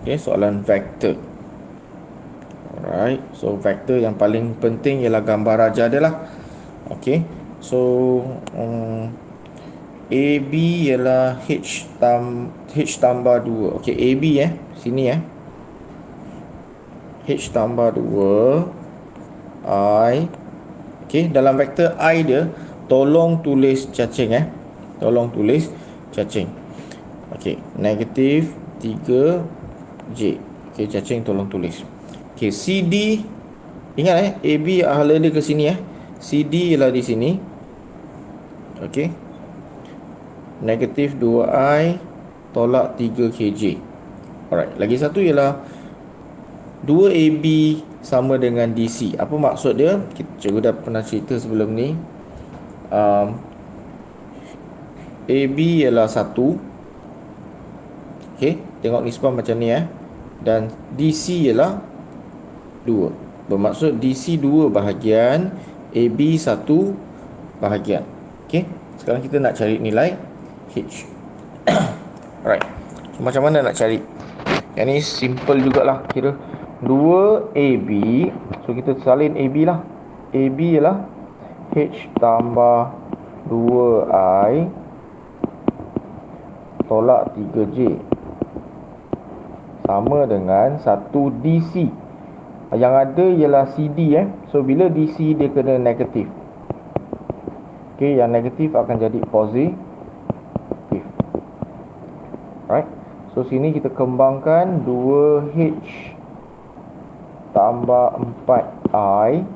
Okay, soalan vektor. Alright, so vektor yang paling penting ialah gambar raja dia lah. Okay, so AB ialah H tambah 2. Okay, AB sini H tambah 2 I. Okay, dalam vektor I dia, tolong tulis cacing tolong tulis cacing. Okay, negatif 3J. Okay, cacing tolong tulis. Okay, CD, ingat AB hala dia ke sini CD ialah di sini. Okay, negatif 2I tolak 3KJ. Alright, lagi satu ialah 2AB sama dengan DC. Apa maksud dia? Cikgu dah pernah cerita sebelum ni. AB ialah 1. Okay, tengok nisbah macam ni dan DC ialah 2. Bermaksud DC 2 bahagian, AB 1 bahagian. Okay, sekarang kita nak cari nilai H. Alright, so macam mana nak cari? Yang ni simple jugalah. Kira 2AB, so kita salin AB lah. AB ialah H tambah 2I tolak 3J sama dengan 1 DC. Yang ada ialah CD so bila DC dia kena negatif. Okay, yang negatif akan jadi positif. Right, so sini kita kembangkan 2H tambah 4I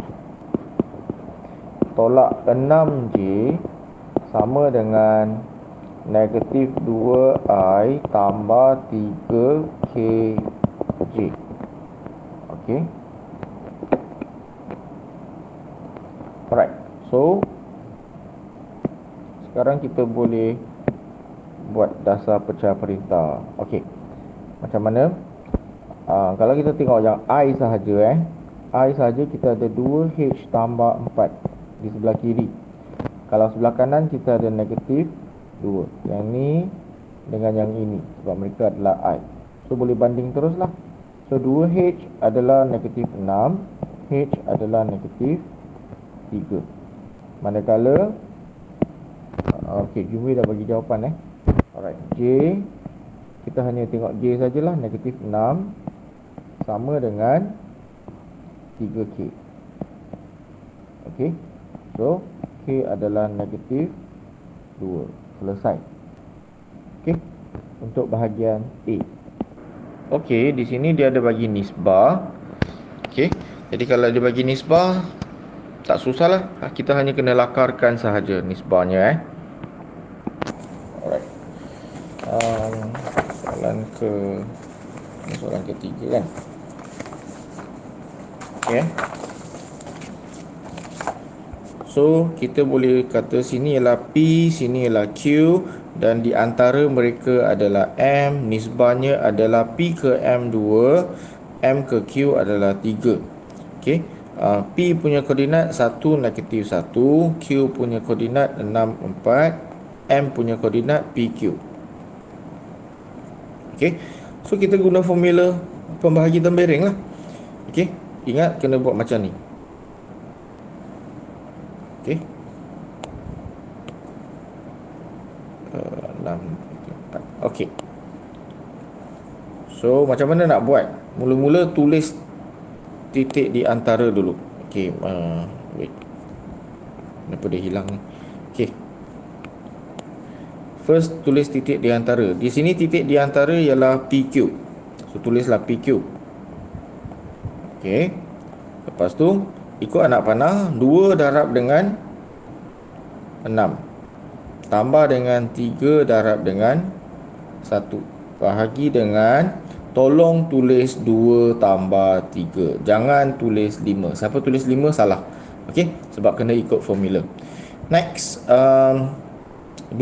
tolak 6J sama dengan negatif 2I tambah 3KJ. Okay, alright, so sekarang kita boleh buat dasar pecah perintah. Okay, macam mana? Kalau kita tengok yang I sahaja I sahaja kita ada 2H tambah 4 di sebelah kiri. Kalau sebelah kanan kita ada negatif 2. Yang ni dengan yang ini, sebab mereka adalah I. So boleh banding terus lah. So 2H adalah negatif 6, H adalah negatif 3. Manakala okay, Jumri dah bagi jawapan alright, J, kita hanya tengok J sajalah, negatif 6 sama dengan 3K. Okay, so K adalah negatif 2. Selesai. Okay, untuk bahagian A. Okay, di sini dia ada bagi nisbah. Okay, jadi kalau dia bagi nisbah, tak susah lah. Kita hanya kena lakarkan sahaja nisbahnya Alright. Soalan ketiga kan. Okay, so kita boleh kata sini ialah P, sini ialah Q, dan di antara mereka adalah M. Nisbahnya adalah P ke M2, M ke Q adalah 3. Okay, P punya koordinat 1, negatif 1, Q punya koordinat 6, 4, M punya koordinat PQ. Okay, so kita guna formula pembahagi tembereng lah. Okay, ingat kena buat macam ni. Okay, 6, 4. Okay, so macam mana nak buat? Mula-mula tulis titik di antara dulu. Okay, wait, kenapa dia hilang ni? Okay, first tulis titik di antara. Di sini titik di antara ialah PQ, so tulislah PQ. Okay, lepas tu ikut anak panah, 2 darab dengan 6 tambah dengan 3 darab dengan 1 bahagi dengan, tolong tulis 2 tambah 3, jangan tulis 5. Siapa tulis 5 salah. Okay, sebab kena ikut formula. Next, 2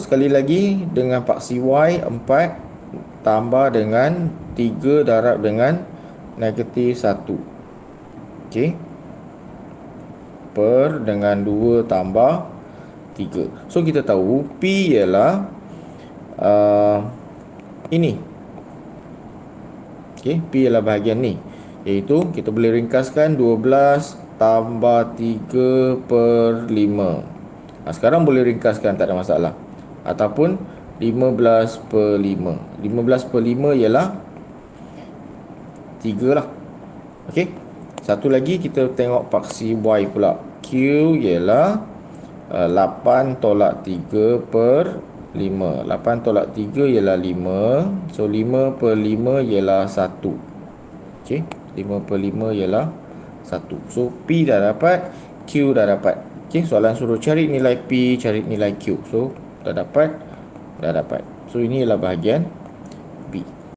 sekali lagi dengan paksi Y 4 tambah dengan 3 darab dengan negatif 1. Okay, per dengan 2 tambah 3. So kita tahu P ialah ini Okey, P ialah bahagian ni, iaitu kita boleh ringkaskan 12 tambah 3 per 5. Sekarang boleh ringkaskan, tak ada masalah. Ataupun 15 per 5. 15 per 5 ialah 3 lah. Okey. Satu lagi kita tengok paksi Y pula. Q ialah 8 tolak 3 per 5. 8 tolak 3 ialah 5. So 5 per 5 ialah 1. Okey, 5 per 5 ialah 1. So P dah dapat, Q dah dapat. Okey, soalan suruh cari nilai P, cari nilai Q. So dah dapat. So ini ialah bahagian